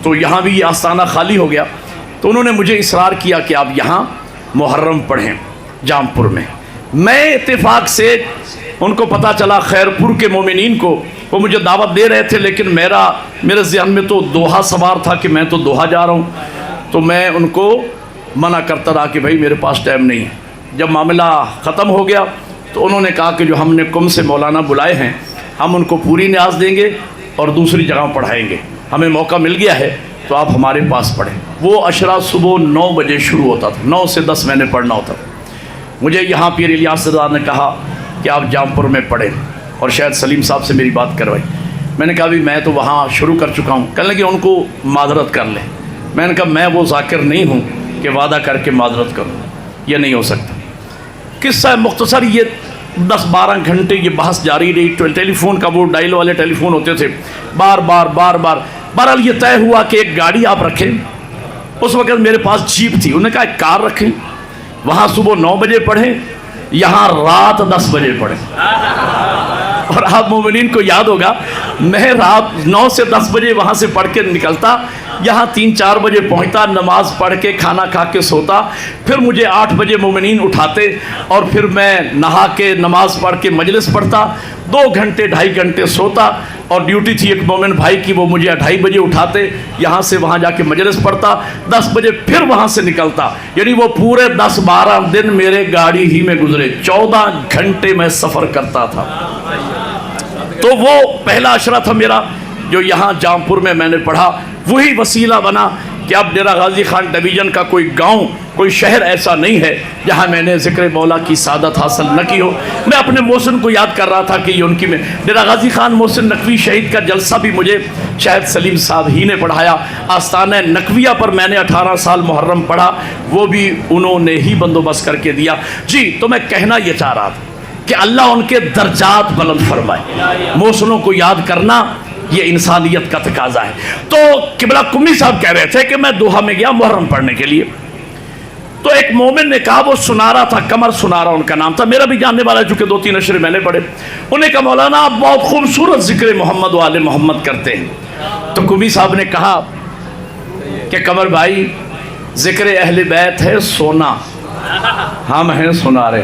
تو یہاں بھی یہ آستانہ خالی ہو گیا۔ تو انہوں نے مجھے اصرار کیا کہ آپ یہاں محرم پڑھیں جام پور میں۔ میں اتفاق سے ان کو پتہ چلا، خیرپور کے مومنین کو، وہ مجھے دعوت دے رہے تھے، لیکن میرے ذہن میں تو دوحہ سوار تھا کہ میں تو دوحہ جا رہا ہوں، تو میں ان کو منع کرتا رہا کہ بھائی میرے پاس ٹائم نہیں ہے۔ جب معاملہ ختم ہو گیا تو انہوں نے کہا کہ جو ہم نے قم سے مولانا بلائے ہیں ہم ان کو پوری نیاز دیں گے اور دوسری جگہ پڑھائیں گے، ہمیں موقع مل گیا ہے تو آپ ہمارے پاس پڑھیں۔ وہ عشرہ صبح 9 بجے شروع ہوتا تھا، 9 سے 10 میں نے پڑھنا ہوتا تھا۔ مجھے یہاں پیر الیاس رضا نے کہا کہ آپ جام پور میں پڑھیں، اور شاید سلیم صاحب سے میری بات کروائی۔ میں نے کہا بھی میں تو وہاں شروع کر چکا ہوں، کہنے لگے ان کو معذرت کر لیں۔ میں نے کہا میں وہ ذاکر نہیں ہوں کہ وعدہ کر کے معذرت کروں، یہ نہیں ہو سکتا۔ قصہ مختصر، یہ 10-12 گھنٹے یہ بحث جاری رہی، ٹیلی فون کا وہ ڈائل والے ٹیلی فون ہوتے تھے، بار بار بہرحال یہ طے ہوا کہ ایک گاڑی آپ رکھیں۔ اس وقت میرے پاس جیپ تھی، انہوں نے کہا ایک کار رکھیں، وہاں صبح 9 بجے پڑھیں، یہاں رات 10 بجے پڑھیں۔ اور آپ مومنین کو یاد ہوگا، میں رات 9 سے 10 بجے وہاں سے پڑھ کے نکلتا، یہاں 3-4 بجے پہنچتا، نماز پڑھ کے کھانا کھا کے سوتا، پھر مجھے 8 بجے مومنین اٹھاتے، اور پھر میں نہا کے نماز پڑھ کے مجلس پڑھتا، 2 گھنٹے 2.5 گھنٹے سوتا، اور ڈیوٹی تھی ایک مومن بھائی کی، وہ مجھے 2:30 بجے اٹھاتے، یہاں سے وہاں جا کے مجلس پڑھتا، 10 بجے پھر وہاں سے نکلتا، یعنی وہ پورے 10-12 دن میرے گاڑی ہی میں گزرے، 14 گھنٹے میں سفر کرتا تھا۔ تو وہ پہلا عشرہ تھا میرا جو یہاں جام پور میں نے پڑھا، وہی وسیلہ بنا کہ اب ڈیرہ غازی خان ڈویژن کا کوئی گاؤں، کوئی شہر ایسا نہیں ہے جہاں میں نے ذکر مولا کی سعادت حاصل نہ کی ہو۔ میں اپنے محسن کو یاد کر رہا تھا کہ یہ ان کی میں ڈیرہ غازی خان محسن نقوی شہید کا جلسہ بھی مجھے شاید سلیم صاحب ہی نے پڑھایا، آستانہ نقویہ پر میں نے 18 سال محرم پڑھا، وہ بھی انہوں نے ہی بندوبست کر کے دیا۔ جی تو میں کہنا یہ چاہ رہا تھا کہ اللہ ان کے درجات بلند فرمائے، محسنوں کو یاد کرنا یہ انسانیت کا تقاضا ہے۔ تو قبلہ قمی صاحب کہہ رہے تھے کہ میں دوحہ میں گیا محرم پڑھنے کے لیے، تو ایک مومن نے کہا، وہ سنارا تھا، قمر سنارا ان کا نام تھا، میرا بھی جاننے والا ہے چونکہ 2-3 عشرے میں نے پڑھے، انہوں نے کہا مولانا آپ بہت خوبصورت ذکر محمد و آل محمد کرتے ہیں۔ تو قمی صاحب نے کہا کہ قمر بھائی ذکر اہل بیت ہے سونا، ہم ہیں سنارے،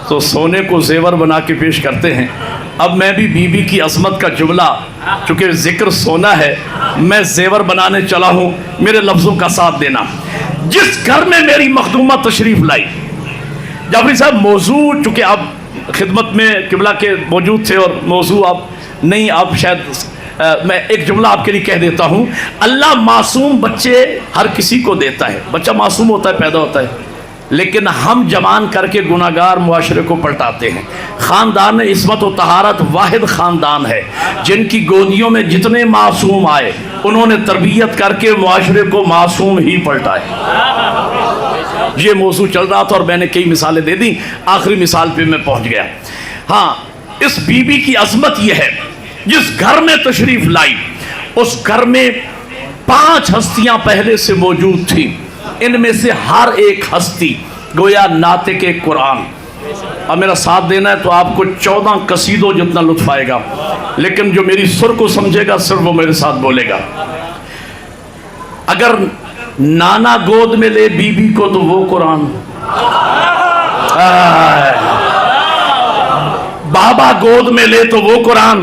تو سونے کو زیور بنا کے پیش کرتے ہیں۔ اب میں بھی بی بی کی عظمت کا جملہ، چونکہ ذکر سونا ہے، میں زیور بنانے چلا ہوں، میرے لفظوں کا ساتھ دینا۔ جس گھر میں میری مخدومہ تشریف لائی، جعفری صاحب موضوع چونکہ آپ خدمت میں قبلہ کے موجود تھے اور موضوع آپ نہیں، آپ شاید میں ایک جملہ آپ کے لیے کہہ دیتا ہوں، اللہ معصوم بچے ہر کسی کو دیتا ہے، بچہ معصوم ہوتا ہے، پیدا ہوتا ہے، لیکن ہم جوان کر کے گناہگار معاشرے کو پلٹاتے ہیں۔ خاندان عصمت و طہارت واحد خاندان ہے جن کی گودیوں میں جتنے معصوم آئے انہوں نے تربیت کر کے معاشرے کو معصوم ہی پلٹائے۔ یہ موضوع چل رہا تھا اور میں نے کئی مثالیں دے دیں، آخری مثال پہ میں پہنچ گیا۔ ہاں، اس بی بی کی عظمت یہ ہے، جس گھر میں تشریف لائی اس گھر میں 5 ہستیاں پہلے سے موجود تھیں، ان میں سے ہر ایک ہستی گویا ناطق قرآن۔ اب میرا ساتھ دینا ہے تو آپ کو 14 قصیدوں جتنا لطف آئے گا، لیکن جو میری سر کو سمجھے گا صرف وہ میرے ساتھ بولے گا۔ اگر نانا گود میں لے بی بی کو تو وہ قرآن، بابا گود میں لے تو وہ قرآن،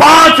5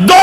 2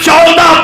14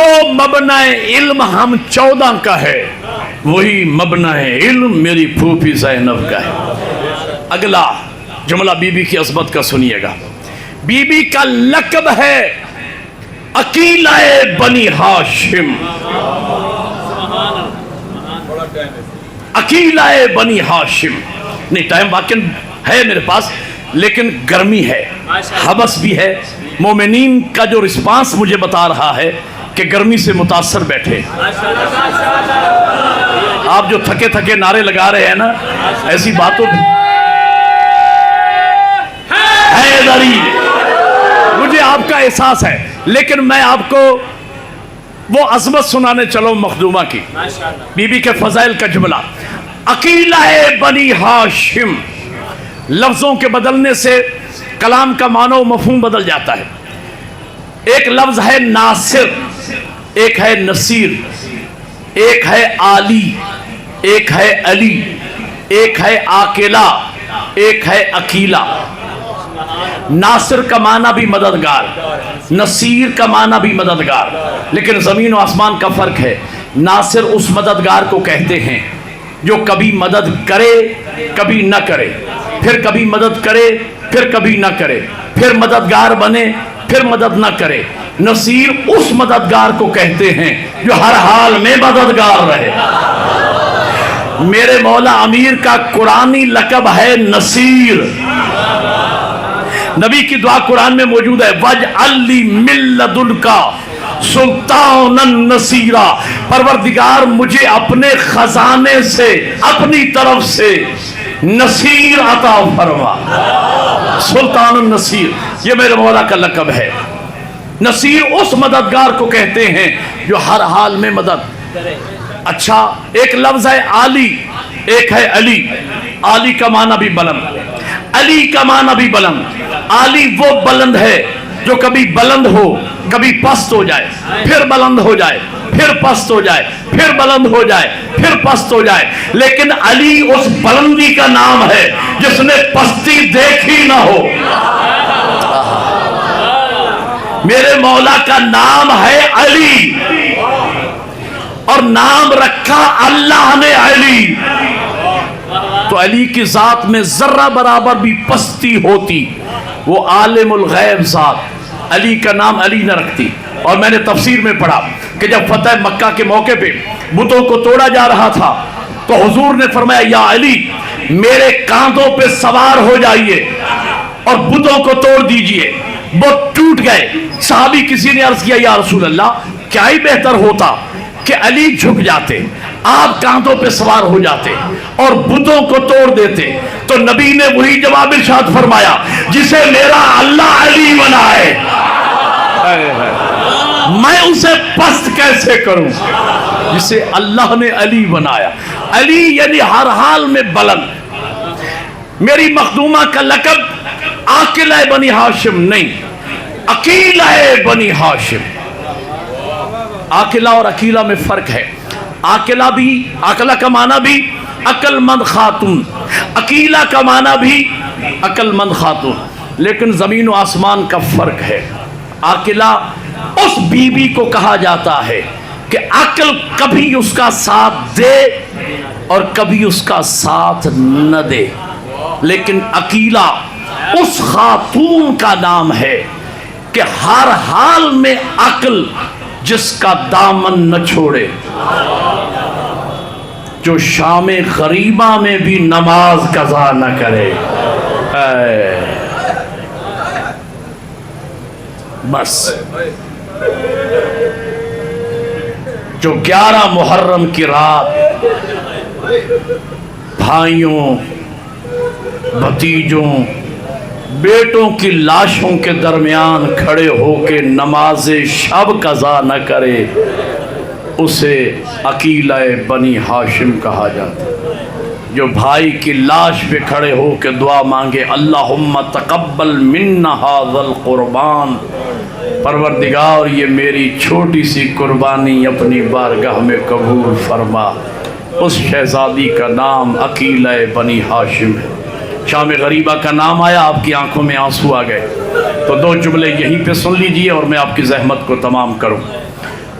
جو مبنہ علم ہم 14 کا ہے وہی مبنہ علم میری پھوپھی زینب کا ہے۔ اگلا جملہ بی بی کی عظمت کا سنیے گا۔ بی بی کا لقب ہے عقیلہ بنی ہاشم، عقیلہ بنی ہاشم۔ نہیں ٹائم واقعی ہے میرے پاس لیکن گرمی ہے، حبس بھی ہے، مومنین کا جو رسپانس مجھے بتا رہا ہے کہ گرمی سے متاثر بیٹھے۔ آپ جو تھکے تھکے نعرے لگا رہے ہیں نا، ایسی باتوں حیدری، مجھے آپ کا احساس ہے، لیکن میں آپ کو وہ عظمت سنانے چلو مخدومہ کی۔ بی بی کے فضائل کا جملہ، عقیلہ بنی ہاشم، لفظوں کے بدلنے سے کلام کا معنی و مفہوم بدل جاتا ہے۔ ایک لفظ ہے ناصر، ایک ہے نصیر، ایک ہے علی، ایک ہے علی، ایک ہے عاقلہ، ایک ہے عقیلہ۔ ناصر کا معنی بھی مددگار، نصیر کا معنی بھی مددگار، لیکن زمین و آسمان کا فرق ہے۔ ناصر اس مددگار کو کہتے ہیں جو کبھی مدد کرے کبھی نہ کرے، پھر کبھی مدد کرے پھر کبھی نہ کرے، پھر مددگار بنے پھر مدد نہ کرے۔ نصیر اس مددگار کو کہتے ہیں جو ہر حال میں مددگار رہے۔ میرے مولا امیر کا قرآنی لقب ہے نصیر۔ نبی کی دعا قرآن میں موجود ہے، وَاجْعَلْ لِي مِن لَدُنْكَ سُلْطَانًا نَصِيرًا، پروردگار مجھے اپنے خزانے سے، اپنی طرف سے نصیر عطا فرما۔ سلطان النصیر، یہ میرے مولا کا لقب ہے۔ نصیر اس مددگار کو کہتے ہیں جو ہر حال میں مدد۔ اچھا، ایک لفظ ہے علی، ایک ہے علی۔ علی کا معنی بھی بلند، علی کا معنی بھی بلند۔ علی وہ بلند ہے جو کبھی بلند ہو کبھی پست ہو جائے، پھر بلند ہو جائے، پھر پست ہو جائے، پھر بلند ہو جائے، پھر پست ہو جائے، لیکن علی اس بلندی کا نام ہے جس نے پستی دیکھی نہ ہو۔ میرے مولا کا نام ہے علی، اور نام رکھا اللہ نے علی۔ تو علی کی ذات میں ذرہ برابر بھی پستی ہوتی، وہ عالم الغیب ذات علی کا نام علی نہ رکھتی۔ اور میں نے تفسیر میں پڑھا کہ جب فتح مکہ کے موقع پہ بتوں کو توڑا جا رہا تھا تو حضور نے فرمایا، یا علی میرے کاندھوں پہ سوار ہو جائیے اور بتوں کو توڑ دیجئے۔ بت ٹوٹ گئے۔ صحابی کسی نے عرض کیا، یا رسول اللہ کیا ہی بہتر ہوتا کہ علی جھک جاتے، آپ کاندھوں پہ سوار ہو جاتے اور بتوں کو توڑ دیتے۔ تو نبی نے وہی جواب ارشاد فرمایا، جسے میرا اللہ علی بنائے میں اسے پست کیسے کروں؟ جسے اللہ نے علی بنایا۔ علی یعنی ہر حال میں بلند۔ میری مخدومہ کا لقب عاقلہ بنی ہاشم نہیں، عقیلہ بنی ہاشم۔ عاقلہ اور عقیلہ میں فرق ہے۔ عاقلہ بھی، عاقلہ کا معنی بھی عقل مند خاتون، عقیلہ کا معنی بھی عقل مند خاتون، لیکن زمین و آسمان کا فرق ہے۔ عاقلہ اس بی بی کو کہا جاتا ہے کہ عقل کبھی اس کا ساتھ دے اور کبھی اس کا ساتھ نہ دے، لیکن عقیلہ اس خاتون کا نام ہے کہ ہر حال میں عقل جس کا دامن نہ چھوڑے، جو شام غریبہ میں بھی نماز قضا نہ کرے۔ بس جو 11 محرم کی رات بھائیوں، بھتیجوں، بیٹوں کی لاشوں کے درمیان کھڑے ہو کے نماز شب قضا نہ کرے، اسے عقیلہ بنی ہاشم کہا جاتا ہے۔ جو بھائی کی لاش پہ کھڑے ہو کے دعا مانگے، اللہم تقبل منا ھذا القربان، پروردگار یہ میری چھوٹی سی قربانی اپنی بارگاہ میں قبول فرما، اس شہزادی کا نام عقیلہ بنی ہاشم ہے۔ شام غریبہ کا نام آیا، آپ کی آنکھوں میں آنسو آ گئے، تو 2 جملے یہیں پہ سن لیجئے اور میں آپ کی زحمت کو تمام کروں۔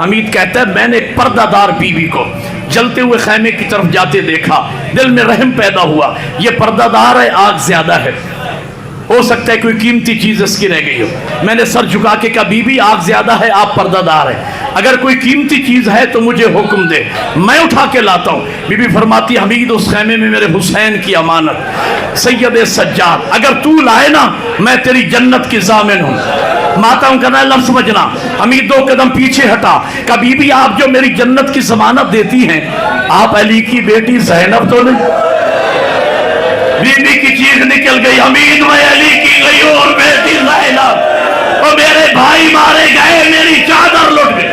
حمید کہتا ہے میں نے ایک پردہ دار بیوی کو جلتے ہوئے خیمے کی طرف جاتے دیکھا، دل میں رحم پیدا ہوا، یہ پردہ دار ہے، آگ زیادہ ہے، ہو سکتا ہے کوئی قیمتی چیز اس کی رہ گئی ہو۔ میں نے سر جھکا کے کہا بی بی آگ زیادہ ہے، آپ پردہ دار ہیں، اگر کوئی قیمتی چیز ہے تو مجھے حکم دے، میں اٹھا کے لاتا ہوں۔ بی بی فرماتی حمید اس خیمے میں میرے حسین کی امانت، سید سجاد، اگر تو لائے نا میں تیری جنت کی ضامن ہوں۔ ماتم کرنا ہے لفظ سمجھنا۔ حمید 2 قدم پیچھے ہٹا، کہا بی بی آپ جو میری جنت کی ضمانت دیتی ہیں، آپ علی کی بیٹی زینب تو نہیں؟ بی بی کی چیخ نکل گئی، حمید میں علی کی گئی اور بیٹی زینب، اور میرے بھائی مارے گئے، میری چادر لٹ گئی،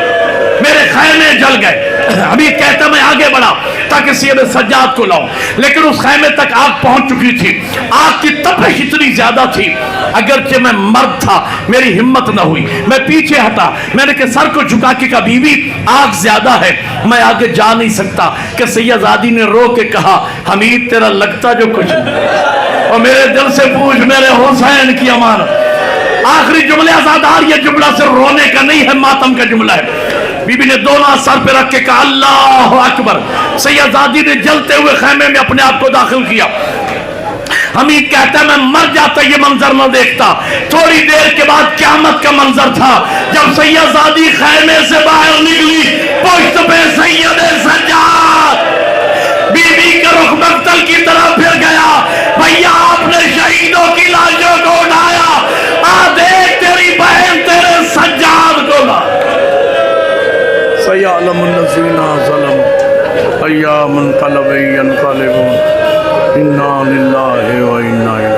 میرے خیمے جل گئے۔ حمید کہتا میں آگے بڑھا تاکہ سید سجاد کو لاؤں، لیکن اس خیمے تک آگ پہنچ چکی تھی، آگ کی تپش اتنی زیادہ تھی، اگرچہ میں مرد تھا میری ہمت نہ ہوئی، میں پیچھے ہٹا، میں نے کہ سر کو جھکا کے کہا بی بی آگ زیادہ ہے، میں آگے جا نہیں سکتا، کہ سیدزادی نے رو کے کہا حمید تیرا لگتا جو کچھ نہیں، اور میرے دل سے پوچھ میرے حسین کی امانت۔ آخری جملے آزادار، یہ جملہ صرف رونے کا نہیں ہے، ماتم کا جملہ ہے۔ بی بی نے دونوں سر پہ رکھ کے کہا اللہ اکبر، سیدزادی نے جلتے ہوئے خیمے میں اپنے آپ کو داخل کیا۔ حمید کہتا ہے میں مر جاتا یہ منظر نہ دیکھتا۔ تھوڑی دیر کے بعد قیامت کا منظر تھا، جب سیدزادی خیمے سے باہر نکلی، پشت پہ سید سجاد، بی بی کا رخ مقتل کی طرف پھر گیا، بھیا آپ نے شہیدوں کی لاشوں کو اٹھایا، آ دیکھ تیری بہن تیرے سجاد کو لا۔ سَيَعْلَمُ الَّذِينَ ظَلَمُوا أَيَّ مُنْقَلَبٍ يَنْقَلِبُونَ إِنَّا لِلَّهِ وَإِنَّا إِلَيْهِ